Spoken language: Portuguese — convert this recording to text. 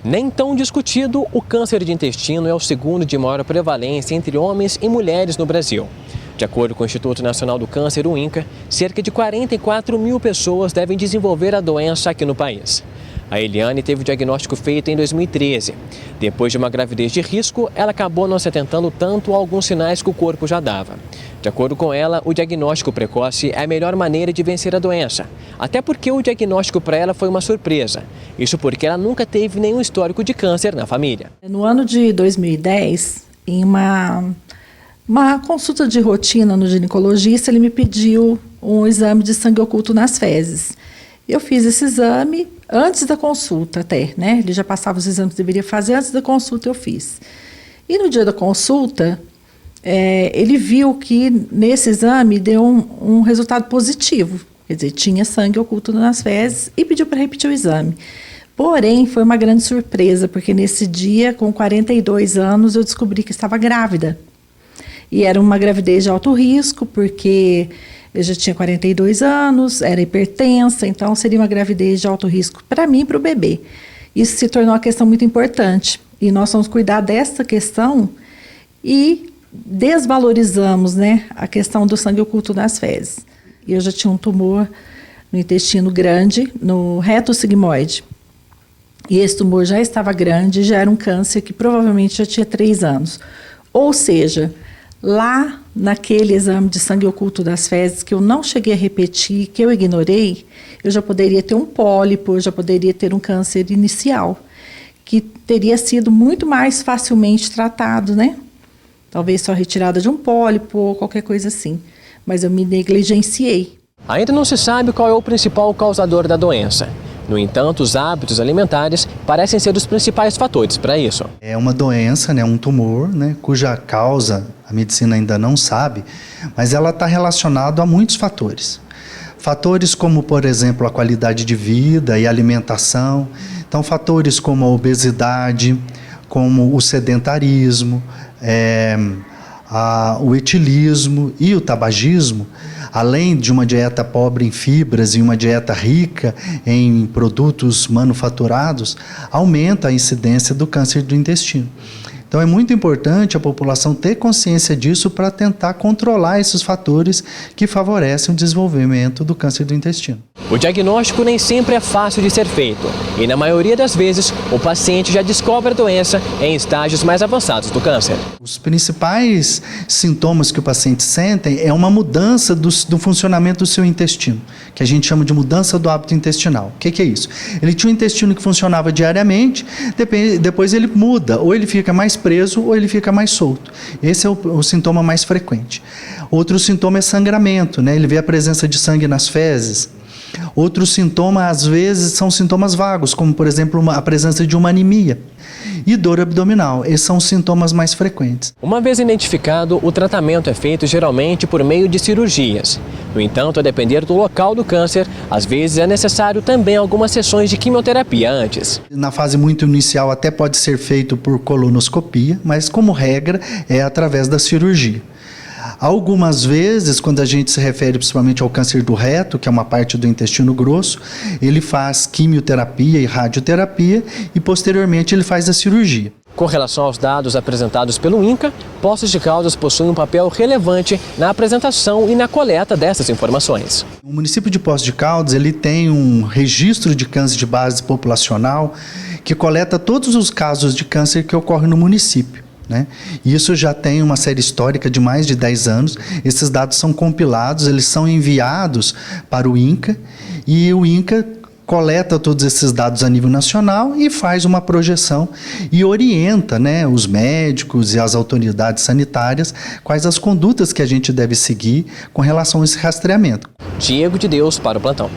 Nem tão discutido, o câncer de intestino é o segundo de maior prevalência entre homens e mulheres no Brasil. De acordo com o Instituto Nacional do Câncer, o INCA, cerca de 44 mil pessoas devem desenvolver a doença aqui no país. A Eliane teve o diagnóstico feito em 2013. Depois de uma gravidez de risco, ela acabou não se atentando tanto a alguns sinais que o corpo já dava. De acordo com ela, o diagnóstico precoce é a melhor maneira de vencer a doença. Até porque o diagnóstico para ela foi uma surpresa. Isso porque ela nunca teve nenhum histórico de câncer na família. No ano de 2010, em uma consulta de rotina no ginecologista, ele me pediu um exame de sangue oculto nas fezes. Eu fiz esse exame antes da consulta até, né? Ele já passava os exames que deveria fazer, antes da consulta eu fiz. E no dia da consulta, ele viu que nesse exame deu um resultado positivo. Quer dizer, tinha sangue oculto nas fezes e pediu para repetir o exame. Porém, foi uma grande surpresa, porque nesse dia, com 42 anos, eu descobri que estava grávida. E era uma gravidez de alto risco, porque eu já tinha 42 anos, era hipertensa, então seria uma gravidez de alto risco para mim e para o bebê. Isso se tornou uma questão muito importante. E nós vamos cuidar dessa questão e desvalorizamos, né, a questão do sangue oculto nas fezes. Eu já tinha um tumor no intestino grande, no reto sigmoide. E esse tumor já estava grande, já era um câncer que provavelmente já tinha 3 anos. Ou seja, lá naquele exame de sangue oculto das fezes, que eu não cheguei a repetir, que eu ignorei, eu já poderia ter um pólipo, eu já poderia ter um câncer inicial, que teria sido muito mais facilmente tratado, né? Talvez só retirada de um pólipo ou qualquer coisa assim. Mas eu me negligenciei. Ainda não se sabe qual é o principal causador da doença. No entanto, os hábitos alimentares parecem ser os principais fatores para isso. É uma doença, né, um tumor, né, cuja causa a medicina ainda não sabe, mas ela está relacionada a muitos fatores. Fatores como, por exemplo, a qualidade de vida e alimentação. Então, fatores como a obesidade, como o sedentarismo, o etilismo e o tabagismo, além de uma dieta pobre em fibras e uma dieta rica em produtos manufaturados, aumenta a incidência do câncer do intestino. Então é muito importante a população ter consciência disso para tentar controlar esses fatores que favorecem o desenvolvimento do câncer do intestino. O diagnóstico nem sempre é fácil de ser feito e, na maioria das vezes, o paciente já descobre a doença em estágios mais avançados do câncer. Os principais sintomas que o paciente sente é uma mudança do funcionamento do seu intestino, que a gente chama de mudança do hábito intestinal. O que é isso? Ele tinha um intestino que funcionava diariamente, depois ele muda, ou ele fica mais preso ou ele fica mais solto. Esse é o sintoma mais frequente. Outro sintoma é sangramento, né? Ele vê a presença de sangue nas fezes. Outro sintoma, às vezes, são sintomas vagos, como, por exemplo, a presença de uma anemia. E dor abdominal, esses são os sintomas mais frequentes. Uma vez identificado, o tratamento é feito geralmente por meio de cirurgias. No entanto, a depender do local do câncer, às vezes é necessário também algumas sessões de quimioterapia antes. Na fase muito inicial até pode ser feito por colonoscopia, mas como regra é através da cirurgia. Algumas vezes, quando a gente se refere principalmente ao câncer do reto, que é uma parte do intestino grosso, ele faz quimioterapia e radioterapia e posteriormente ele faz a cirurgia. Com relação aos dados apresentados pelo INCA, Poços de Caldas possui um papel relevante na apresentação e na coleta dessas informações. O município de Poços de Caldas ele tem um registro de câncer de base populacional que coleta todos os casos de câncer que ocorrem no município. Né? Isso já tem uma série histórica de mais de 10 anos. Esses dados são compilados, eles são enviados para o INCA e o INCA coleta todos esses dados a nível nacional e faz uma projeção e orienta, né, os médicos e as autoridades sanitárias quais as condutas que a gente deve seguir com relação a esse rastreamento. Diego de Deus para o Plantão.